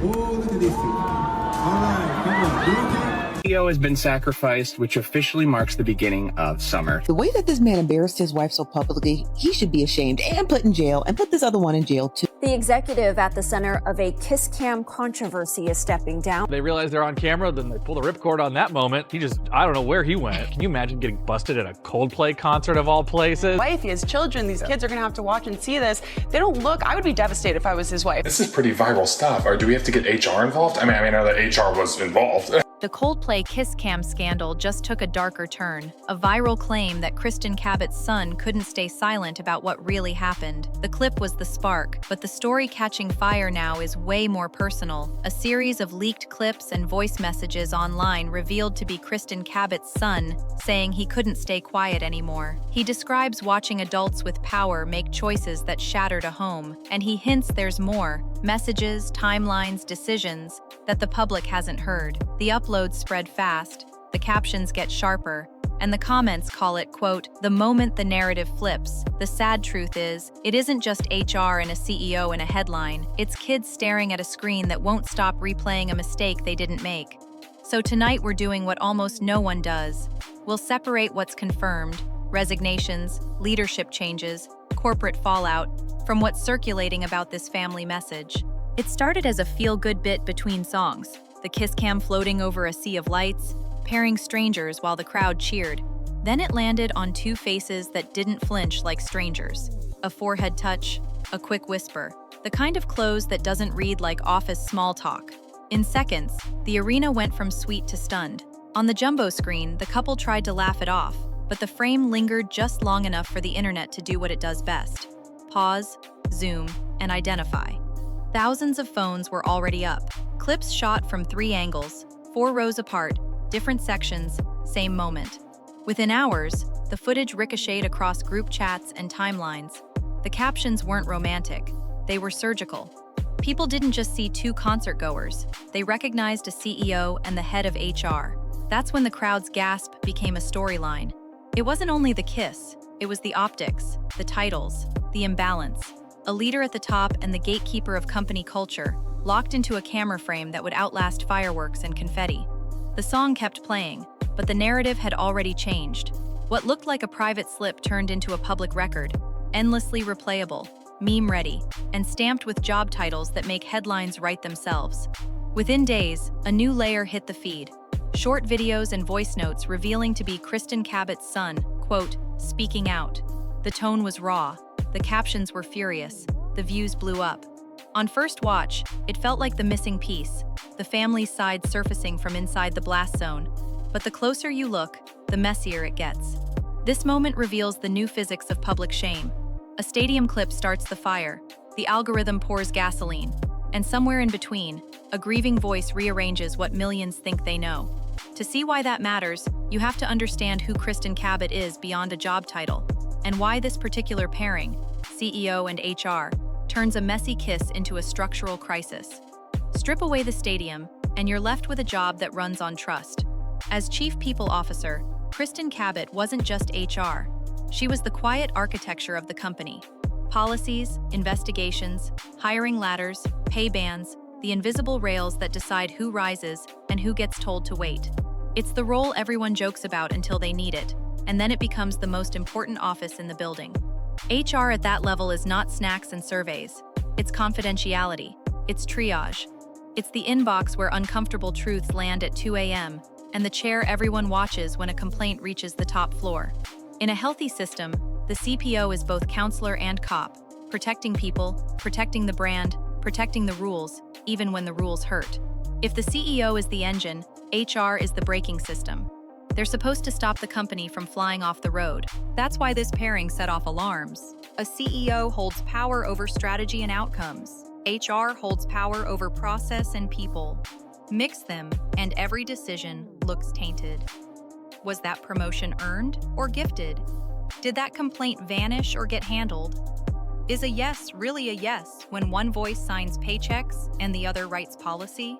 Oh, look at these two. All right, come on. You okay? CEO has been sacrificed, which officially marks the beginning of summer. The way that this man embarrassed his wife so publicly, he should be ashamed and put in jail, and put this other one in jail too. The executive at the center of a kiss cam controversy is stepping down. They realize they're on camera, then they pull the ripcord on that moment. I don't know where he went. Can you imagine getting busted at a Coldplay concert of all places? Wife, he has children, these kids are gonna have to watch and see this. They don't look, I would be devastated if I was his wife. This is pretty viral stuff. Or do we have to get HR involved? I mean, I know that HR was involved. The Coldplay kiss cam scandal just took a darker turn. A viral claim that Kristin Cabot's son couldn't stay silent about what really happened. The clip was the spark, but the story catching fire now is way more personal. A series of leaked clips and voice messages online revealed to be Kristin Cabot's son, saying he couldn't stay quiet anymore. He describes watching adults with power make choices that shattered a home, and he hints there's more. Messages, timelines, decisions that the public hasn't heard. The uploads spread fast, the captions get sharper, and the comments call it, quote, the moment the narrative flips. The sad truth is, it isn't just HR and a CEO in a headline, it's kids staring at a screen that won't stop replaying a mistake they didn't make. So tonight we're doing what almost no one does. We'll separate what's confirmed, resignations, leadership changes, corporate fallout, from what's circulating about this family message. It started as a feel-good bit between songs, the kiss cam floating over a sea of lights, pairing strangers while the crowd cheered. Then it landed on two faces that didn't flinch like strangers. A forehead touch, a quick whisper, the kind of close that doesn't read like office small talk. In seconds, the arena went from sweet to stunned. On the jumbo screen, the couple tried to laugh it off, but the frame lingered just long enough for the internet to do what it does best. Pause, zoom, and identify. Thousands of phones were already up. Clips shot from 3 angles, 4 rows apart, different sections, same moment. Within hours, the footage ricocheted across group chats and timelines. The captions weren't romantic, they were surgical. People didn't just see 2 concert-goers, they recognized a CEO and the head of HR. That's when the crowd's gasp became a storyline. It wasn't only the kiss, it was the optics, the titles, the imbalance. A leader at the top and the gatekeeper of company culture, locked into a camera frame that would outlast fireworks and confetti. The song kept playing, but the narrative had already changed. What looked like a private slip turned into a public record, endlessly replayable, meme-ready, and stamped with job titles that make headlines write themselves. Within days, a new layer hit the feed. Short videos and voice notes revealing to be Kristin Cabot's son, quote, speaking out. The tone was raw, the captions were furious, the views blew up. On first watch, it felt like the missing piece, the family's side surfacing from inside the blast zone. But the closer you look, the messier it gets. This moment reveals the new physics of public shame. A stadium clip starts the fire, the algorithm pours gasoline, and somewhere in between, a grieving voice rearranges what millions think they know. To see why that matters, you have to understand who Kristin Cabot is beyond a job title, and why this particular pairing, CEO and HR, turns a messy kiss into a structural crisis. Strip away the stadium, and you're left with a job that runs on trust. As Chief People Officer, Kristin Cabot wasn't just HR. She was the quiet architecture of the company. Policies, investigations, hiring ladders, pay bands, the invisible rails that decide who rises and who gets told to wait. It's the role everyone jokes about until they need it, and then it becomes the most important office in the building. HR at that level is not snacks and surveys. It's confidentiality. It's triage. It's the inbox where uncomfortable truths land at 2 a.m., and the chair everyone watches when a complaint reaches the top floor. In a healthy system, the CPO is both counselor and cop, protecting people, protecting the brand, protecting the rules, even when the rules hurt. If the CEO is the engine, HR is the braking system. They're supposed to stop the company from flying off the road. That's why this pairing set off alarms. A CEO holds power over strategy and outcomes. HR holds power over process and people. Mix them, and every decision looks tainted. Was that promotion earned or gifted? Did that complaint vanish or get handled? Is a yes really a yes when one voice signs paychecks and the other writes policy?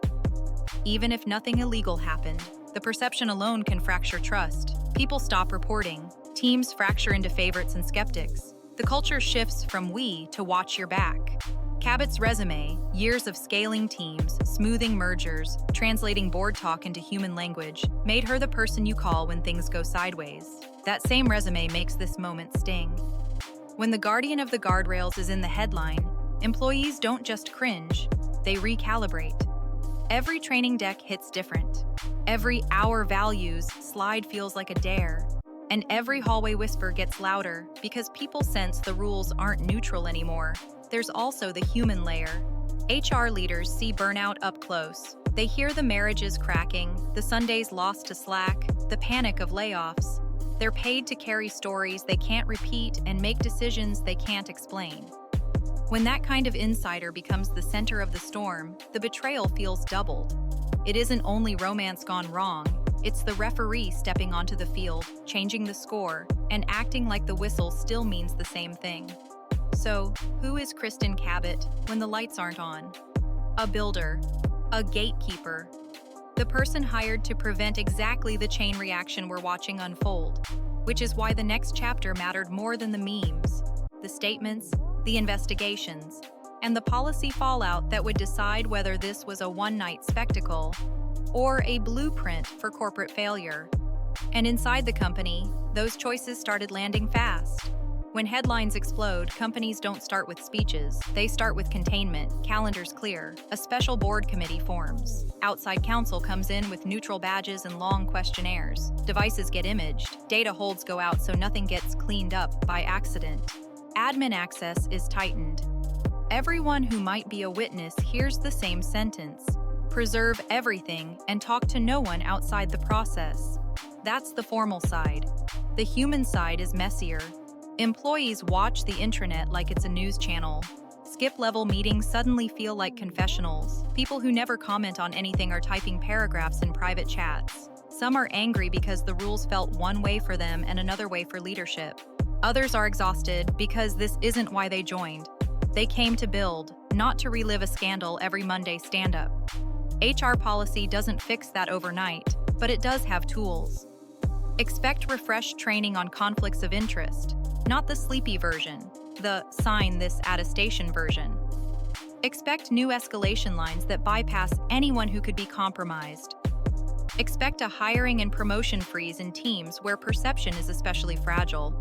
Even if nothing illegal happened, the perception alone can fracture trust. People stop reporting. Teams fracture into favorites and skeptics. The culture shifts from we to watch your back. Cabot's resume, years of scaling teams, smoothing mergers, translating board talk into human language, made her the person you call when things go sideways. That same resume makes this moment sting. When the guardian of the guardrails is in the headline, employees don't just cringe, they recalibrate. Every training deck hits different. Every hour values slide feels like a dare. And every hallway whisper gets louder because people sense the rules aren't neutral anymore. There's also the human layer. HR leaders see burnout up close. They hear the marriages cracking, the Sundays lost to Slack, the panic of layoffs. They're paid to carry stories they can't repeat and make decisions they can't explain. When that kind of insider becomes the center of the storm, the betrayal feels doubled. It isn't only romance gone wrong, it's the referee stepping onto the field, changing the score, and acting like the whistle still means the same thing. So, who is Kristin Cabot when the lights aren't on? A builder, a gatekeeper, the person hired to prevent exactly the chain reaction we're watching unfold, which is why the next chapter mattered more than the memes, the statements, the investigations, and the policy fallout that would decide whether this was a one-night spectacle or a blueprint for corporate failure. And inside the company, those choices started landing fast. When headlines explode, companies don't start with speeches. They start with containment, calendars clear, a special board committee forms. Outside counsel comes in with neutral badges and long questionnaires. Devices get imaged. Data holds go out so nothing gets cleaned up by accident. Admin access is tightened. Everyone who might be a witness hears the same sentence. Preserve everything and talk to no one outside the process. That's the formal side. The human side is messier. Employees watch the intranet like it's a news channel. Skip-level meetings suddenly feel like confessionals. People who never comment on anything are typing paragraphs in private chats. Some are angry because the rules felt one way for them and another way for leadership. Others are exhausted because this isn't why they joined. They came to build, not to relive a scandal every Monday stand-up. HR policy doesn't fix that overnight, but it does have tools. Expect refreshed training on conflicts of interest, not the sleepy version, the sign this attestation version. Expect new escalation lines that bypass anyone who could be compromised. Expect a hiring and promotion freeze in teams where perception is especially fragile.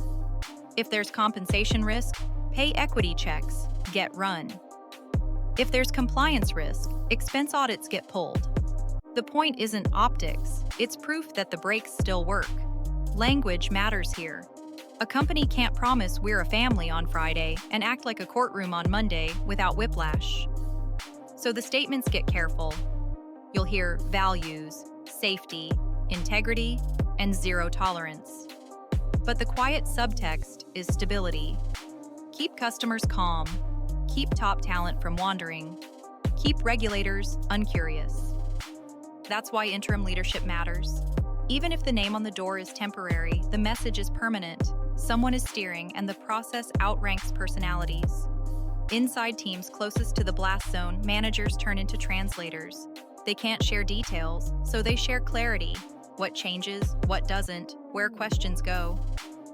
If there's compensation risk, pay equity checks, get run. If there's compliance risk, expense audits get pulled. The point isn't optics, it's proof that the brakes still work. Language matters here. A company can't promise we're a family on Friday and act like a courtroom on Monday without whiplash. So the statements get careful. You'll hear values, safety, integrity, and zero tolerance. But the quiet subtext is stability. Keep customers calm. Keep top talent from wandering. Keep regulators uncurious. That's why interim leadership matters. Even if the name on the door is temporary, the message is permanent. Someone is steering, and the process outranks personalities. Inside teams closest to the blast zone, managers turn into translators. They can't share details, so they share clarity. What changes, what doesn't, where questions go.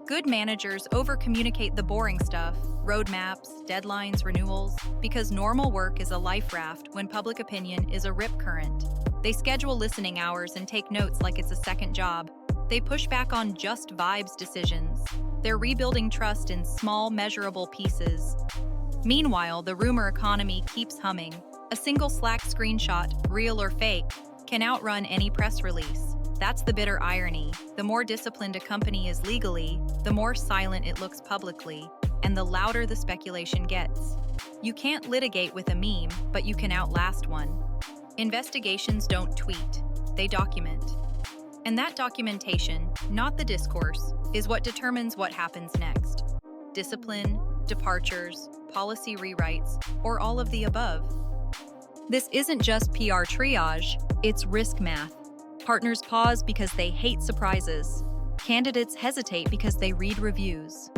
Good managers over-communicate the boring stuff, roadmaps, deadlines, renewals, because normal work is a life raft when public opinion is a rip current. They schedule listening hours and take notes like it's a second job. They push back on just vibes decisions. They're rebuilding trust in small, measurable pieces. Meanwhile, the rumor economy keeps humming. A single Slack screenshot, real or fake, can outrun any press release. That's the bitter irony. The more disciplined a company is legally, the more silent it looks publicly, and the louder the speculation gets. You can't litigate with a meme, but you can outlast one. Investigations don't tweet, they document. And that documentation, not the discourse, is what determines what happens next. Discipline, departures, policy rewrites, or all of the above. This isn't just PR triage, it's risk math. Partners pause because they hate surprises. Candidates hesitate because they read reviews.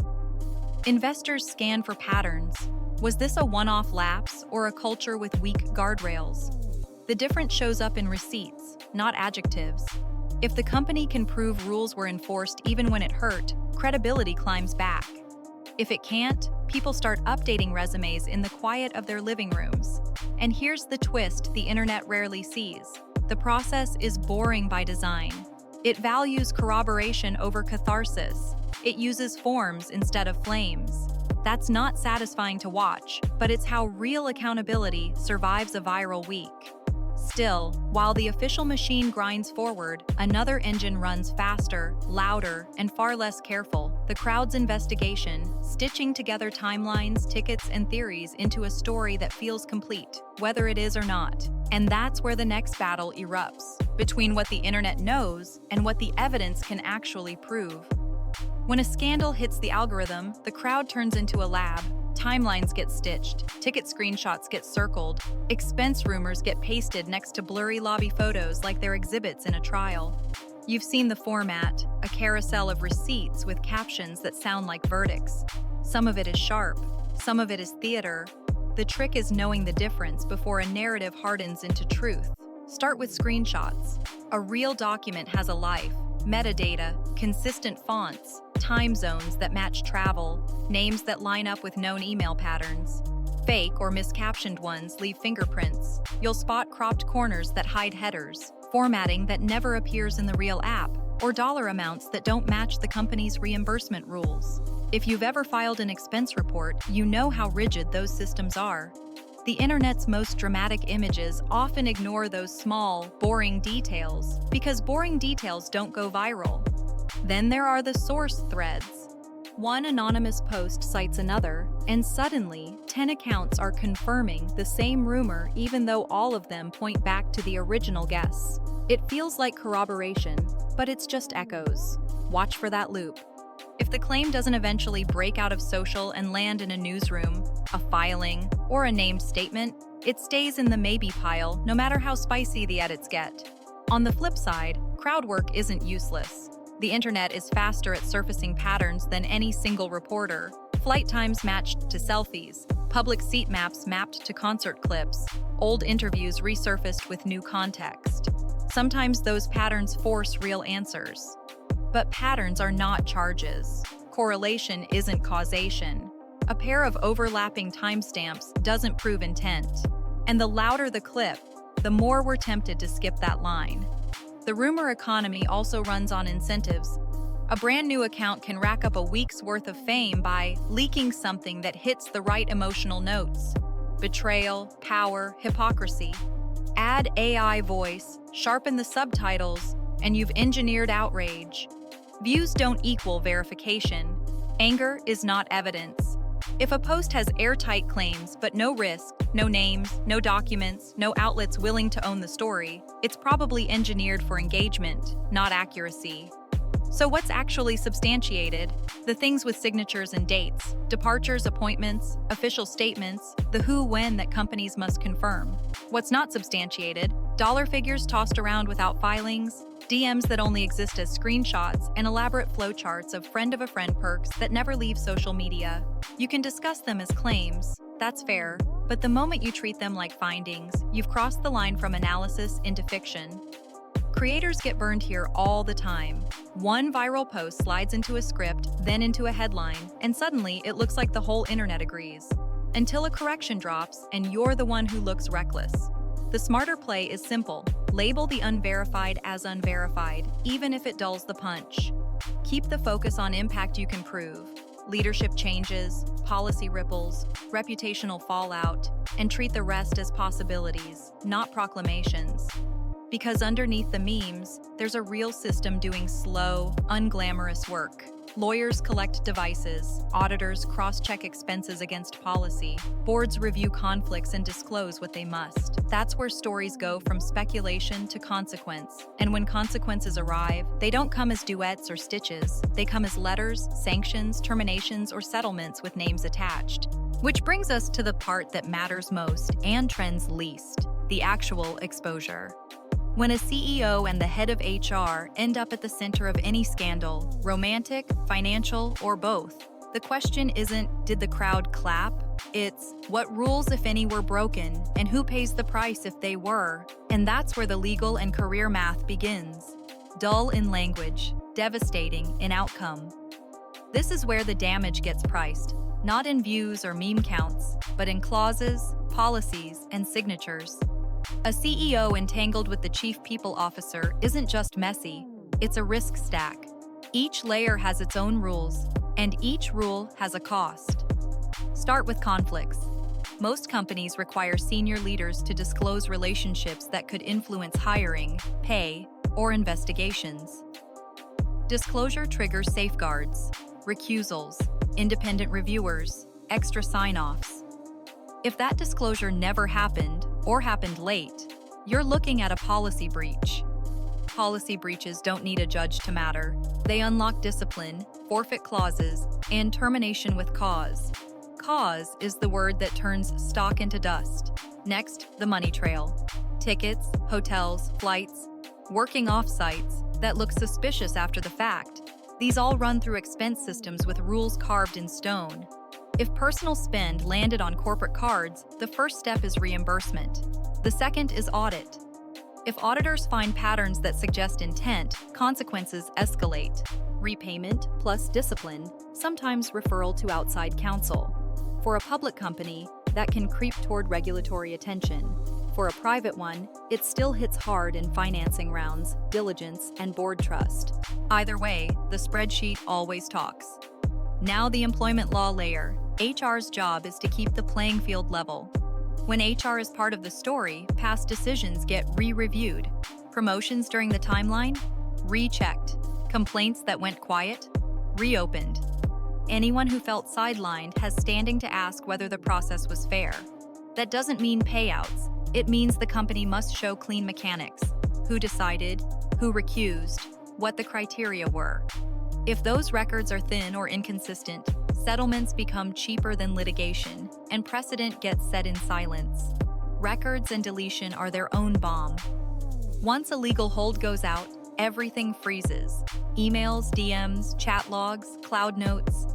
Investors scan for patterns. Was this a one-off lapse or a culture with weak guardrails? The difference shows up in receipts, not adjectives. If the company can prove rules were enforced even when it hurt, credibility climbs back. If it can't, people start updating resumes in the quiet of their living rooms. And here's the twist the internet rarely sees. The process is boring by design. It values corroboration over catharsis. It uses forms instead of flames. That's not satisfying to watch, but it's how real accountability survives a viral week. Still, while the official machine grinds forward, another engine runs faster, louder, and far less careful. The crowd's investigation, stitching together timelines, tickets, and theories into a story that feels complete, whether it is or not. And that's where the next battle erupts, between what the internet knows and what the evidence can actually prove. When a scandal hits the algorithm, the crowd turns into a lab. Timelines get stitched, ticket screenshots get circled, expense rumors get pasted next to blurry lobby photos like they're exhibits in a trial. You've seen the format, a carousel of receipts with captions that sound like verdicts. Some of it is sharp, some of it is theater. The trick is knowing the difference before a narrative hardens into truth. Start with screenshots. A real document has a life, metadata, consistent fonts, time zones that match travel, names that line up with known email patterns. Fake or miscaptioned ones leave fingerprints. You'll spot cropped corners that hide headers, formatting that never appears in the real app, or dollar amounts that don't match the company's reimbursement rules. If you've ever filed an expense report, you know how rigid those systems are. The internet's most dramatic images often ignore those small, boring details, because boring details don't go viral. Then there are the source threads. One anonymous post cites another, and suddenly, 10 accounts are confirming the same rumor even though all of them point back to the original guess. It feels like corroboration, but it's just echoes. Watch for that loop. If the claim doesn't eventually break out of social and land in a newsroom, a filing, or a named statement, it stays in the maybe pile no matter how spicy the edits get. On the flip side, crowd work isn't useless. The internet is faster at surfacing patterns than any single reporter. Flight times matched to selfies, public seat maps mapped to concert clips, old interviews resurfaced with new context. Sometimes those patterns force real answers. But patterns are not charges. Correlation isn't causation. A pair of overlapping timestamps doesn't prove intent. And the louder the clip, the more we're tempted to skip that line. The rumor economy also runs on incentives. A brand new account can rack up a week's worth of fame by leaking something that hits the right emotional notes. Betrayal, power, hypocrisy. Add AI voice, sharpen the subtitles, and you've engineered outrage. Views don't equal verification. Anger is not evidence. If a post has airtight claims but no risk, no names, no documents, no outlets willing to own the story, it's probably engineered for engagement, not accuracy. So what's actually substantiated? The things with signatures and dates, departures, appointments, official statements, the who, when that companies must confirm. What's not substantiated? Dollar figures tossed around without filings, DMs that only exist as screenshots, and elaborate flowcharts of friend-of-a-friend perks that never leave social media. You can discuss them as claims, that's fair, but the moment you treat them like findings, you've crossed the line from analysis into fiction. Creators get burned here all the time. One viral post slides into a script, then into a headline, and suddenly it looks like the whole internet agrees. Until a correction drops, and you're the one who looks reckless. The smarter play is simple. Label the unverified as unverified, even if it dulls the punch. Keep the focus on impact you can prove. Leadership changes, policy ripples, reputational fallout, and treat the rest as possibilities, not proclamations. Because underneath the memes, there's a real system doing slow, unglamorous work. Lawyers collect devices, auditors cross-check expenses against policy, boards review conflicts and disclose what they must. That's where stories go from speculation to consequence. And when consequences arrive, they don't come as duets or stitches. They come as letters, sanctions, terminations, or settlements with names attached. Which brings us to the part that matters most and trends least, the actual exposure. When a CEO and the head of HR end up at the center of any scandal, romantic, financial, or both, the question isn't, did the crowd clap? It's, what rules, if any, were broken, and who pays the price if they were? And that's where the legal and career math begins. Dull in language, devastating in outcome. This is where the damage gets priced, not in views or meme counts, but in clauses, policies, and signatures. A CEO entangled with the chief people officer isn't just messy, it's a risk stack. Each layer has its own rules, and each rule has a cost. Start with conflicts. Most companies require senior leaders to disclose relationships that could influence hiring, pay, or investigations. Disclosure triggers safeguards, recusals, independent reviewers, extra sign-offs. If that disclosure never happened or happened late, you're looking at a policy breach. Policy breaches don't need a judge to matter. They unlock discipline, forfeit clauses, and termination with cause. Cause is the word that turns stock into dust. Next, the money trail. Tickets, hotels, flights, working off-sites that look suspicious after the fact. These all run through expense systems with rules carved in stone. If personal spend landed on corporate cards, the first step is reimbursement. The second is audit. If auditors find patterns that suggest intent, consequences escalate. Repayment plus discipline, sometimes referral to outside counsel. For a public company, that can creep toward regulatory attention. For a private one, it still hits hard in financing rounds, diligence, and board trust. Either way, the spreadsheet always talks. Now the employment law layer. HR's job is to keep the playing field level. When HR is part of the story, past decisions get re-reviewed. Promotions during the timeline? Rechecked. Complaints that went quiet? Reopened. Anyone who felt sidelined has standing to ask whether the process was fair. That doesn't mean payouts. It means the company must show clean mechanics. Who decided, who recused, what the criteria were. If those records are thin or inconsistent, settlements become cheaper than litigation, and precedent gets set in silence. Records and deletion are their own bomb. Once a legal hold goes out, everything freezes. Emails, DMs, chat logs, cloud notes.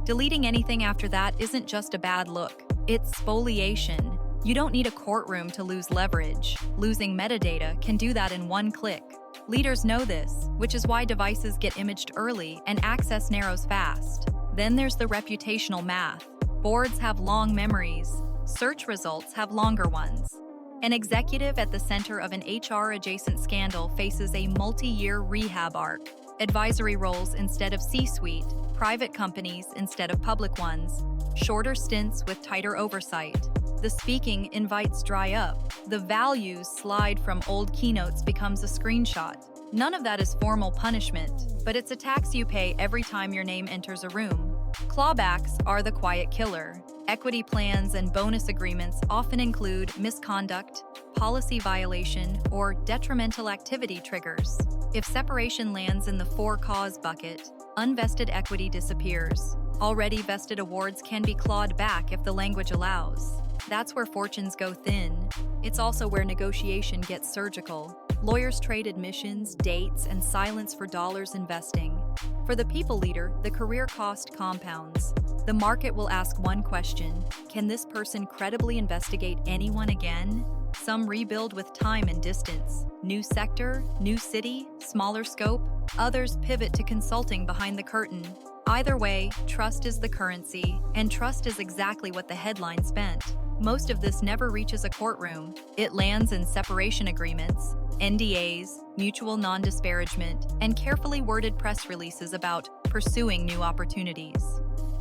Deleting anything after that isn't just a bad look, it's spoliation. You don't need a courtroom to lose leverage. Losing metadata can do that in one click. Leaders know this, which is why devices get imaged early and access narrows fast. Then there's the reputational math. Boards have long memories. Search results have longer ones. An executive at the center of an HR-adjacent scandal faces a multi-year rehab arc. Advisory roles instead of C-suite, private companies instead of public ones, shorter stints with tighter oversight. The speaking invites dry up. The values slide from old keynotes becomes a screenshot. None of that is formal punishment, but it's a tax you pay every time your name enters a room. Clawbacks are the quiet killer. Equity plans and bonus agreements often include misconduct, policy violation, or detrimental activity triggers. If separation lands in the for-cause bucket, unvested equity disappears. Already vested awards can be clawed back if the language allows. That's where fortunes go thin. It's also where negotiation gets surgical. Lawyers trade admissions, dates, and silence for dollars investing. For the people leader, the career cost compounds. The market will ask one question: can this person credibly investigate anyone again? Some rebuild with time and distance. New sector, new city, smaller scope. Others pivot to consulting behind the curtain. Either way, trust is the currency, and trust is exactly what the headline spent. Most of this never reaches a courtroom. It lands in separation agreements, NDAs, mutual non-disparagement, and carefully worded press releases about pursuing new opportunities.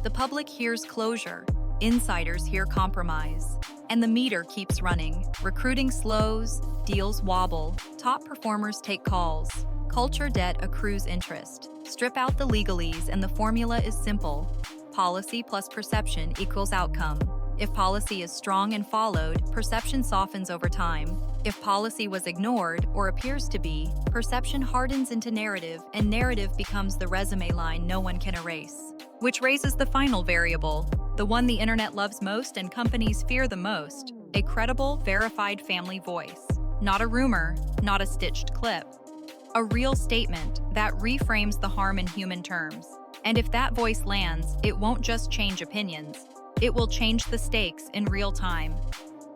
The public hears closure, insiders hear compromise, and the meter keeps running. Recruiting slows, deals wobble, top performers take calls. Culture debt accrues interest. Strip out the legalese and the formula is simple. Policy plus perception equals outcome. If policy is strong and followed, perception softens over time. If policy was ignored, or appears to be, perception hardens into narrative, and narrative becomes the resume line no one can erase. Which raises the final variable, the one the internet loves most and companies fear the most: a credible, verified family voice. Not a rumor, not a stitched clip. A real statement that reframes the harm in human terms. And if that voice lands, it won't just change opinions. It will change the stakes in real time.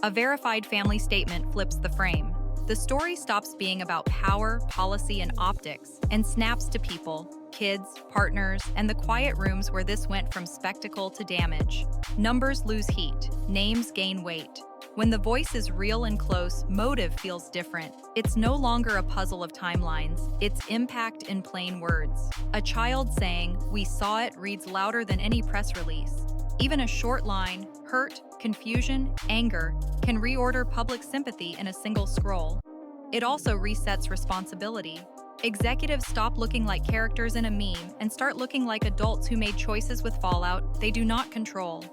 A verified family statement flips the frame. The story stops being about power, policy, and optics and snaps to people, kids, partners, and the quiet rooms where this went from spectacle to damage. Numbers lose heat, names gain weight. When the voice is real and close, motive feels different. It's no longer a puzzle of timelines, it's impact in plain words. A child saying, "We saw it," reads louder than any press release. Even a short line, hurt, confusion, anger, can reorder public sympathy in a single scroll. It also resets responsibility. Executives stop looking like characters in a meme and start looking like adults who made choices with fallout they do not control.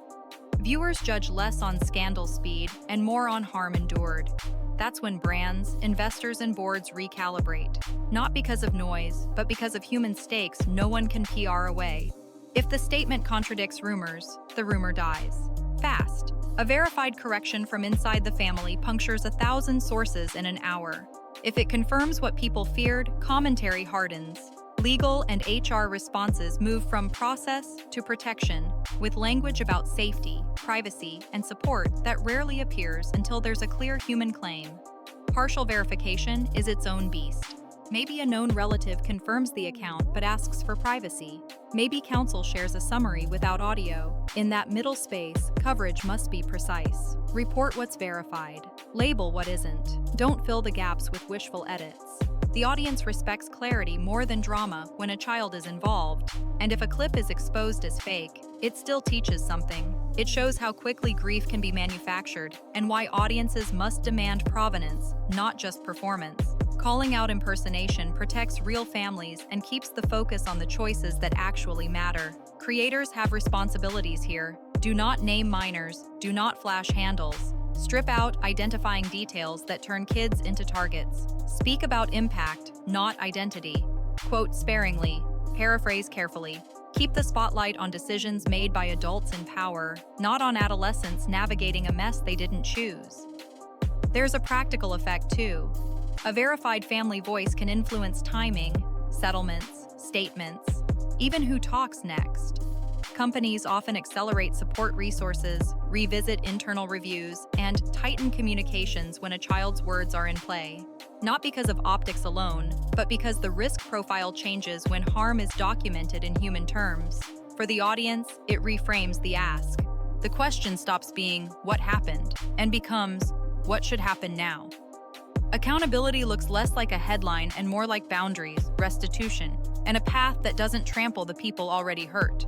Viewers judge less on scandal speed and more on harm endured. That's when brands, investors, and boards recalibrate. Not because of noise, but because of human stakes no one can PR away. If the statement contradicts rumors, the rumor dies. Fast. A verified correction from inside the family punctures 1,000 sources in an hour. If it confirms what people feared, commentary hardens. Legal and HR responses move from process to protection, with language about safety, privacy, and support that rarely appears until there's a clear human claim. Partial verification is its own beast. Maybe a known relative confirms the account but asks for privacy. Maybe counsel shares a summary without audio. In that middle space, coverage must be precise. Report what's verified. Label what isn't. Don't fill the gaps with wishful edits. The audience respects clarity more than drama when a child is involved. And if a clip is exposed as fake, it still teaches something. It shows how quickly grief can be manufactured and why audiences must demand provenance, not just performance. Calling out impersonation protects real families and keeps the focus on the choices that actually matter. Creators have responsibilities here. Do not name minors, do not flash handles. Strip out identifying details that turn kids into targets. Speak about impact, not identity. Quote sparingly, paraphrase carefully. Keep the spotlight on decisions made by adults in power, not on adolescents navigating a mess they didn't choose. There's a practical effect too. A verified family voice can influence timing, settlements, statements, even who talks next. Companies often accelerate support resources, revisit internal reviews, and tighten communications when a child's words are in play. Not because of optics alone, but because the risk profile changes when harm is documented in human terms. For the audience, it reframes the ask. The question stops being, "What happened?" and becomes, "What should happen now?" Accountability looks less like a headline and more like boundaries, restitution, and a path that doesn't trample the people already hurt.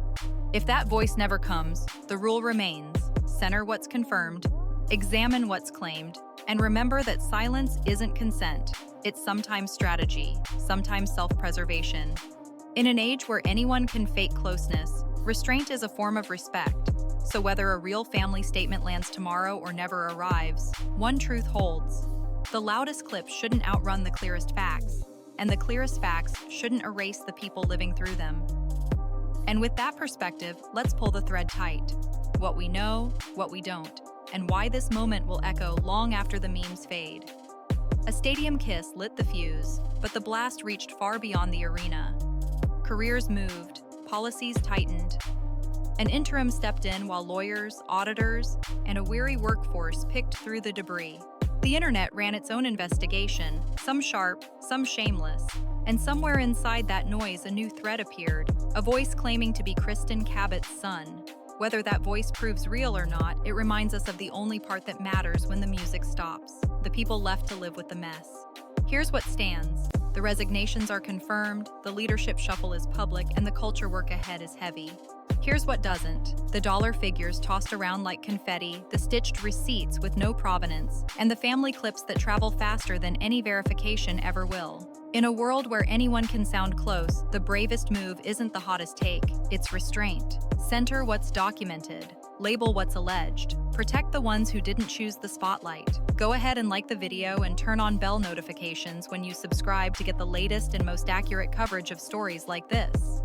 If that voice never comes, the rule remains: center what's confirmed, examine what's claimed, and remember that silence isn't consent. It's sometimes strategy, sometimes self-preservation. In an age where anyone can fake closeness, restraint is a form of respect. So whether a real family statement lands tomorrow or never arrives, one truth holds. The loudest clips shouldn't outrun the clearest facts, and the clearest facts shouldn't erase the people living through them. And with that perspective, let's pull the thread tight. What we know, what we don't, and why this moment will echo long after the memes fade. A stadium kiss lit the fuse, but the blast reached far beyond the arena. Careers moved, policies tightened. An interim stepped in while lawyers, auditors, and a weary workforce picked through the debris. The internet ran its own investigation, some sharp, some shameless. And somewhere inside that noise, a new thread appeared, a voice claiming to be Kristin Cabot's son. Whether that voice proves real or not, it reminds us of the only part that matters when the music stops, the people left to live with the mess. Here's what stands. The resignations are confirmed, the leadership shuffle is public, and the culture work ahead is heavy. Here's what doesn't. The dollar figures tossed around like confetti, the stitched receipts with no provenance, and the family clips that travel faster than any verification ever will. In a world where anyone can sound close, the bravest move isn't the hottest take, it's restraint. Center what's documented. Label what's alleged. Protect the ones who didn't choose the spotlight. Go ahead and like the video and turn on bell notifications when you subscribe to get the latest and most accurate coverage of stories like this.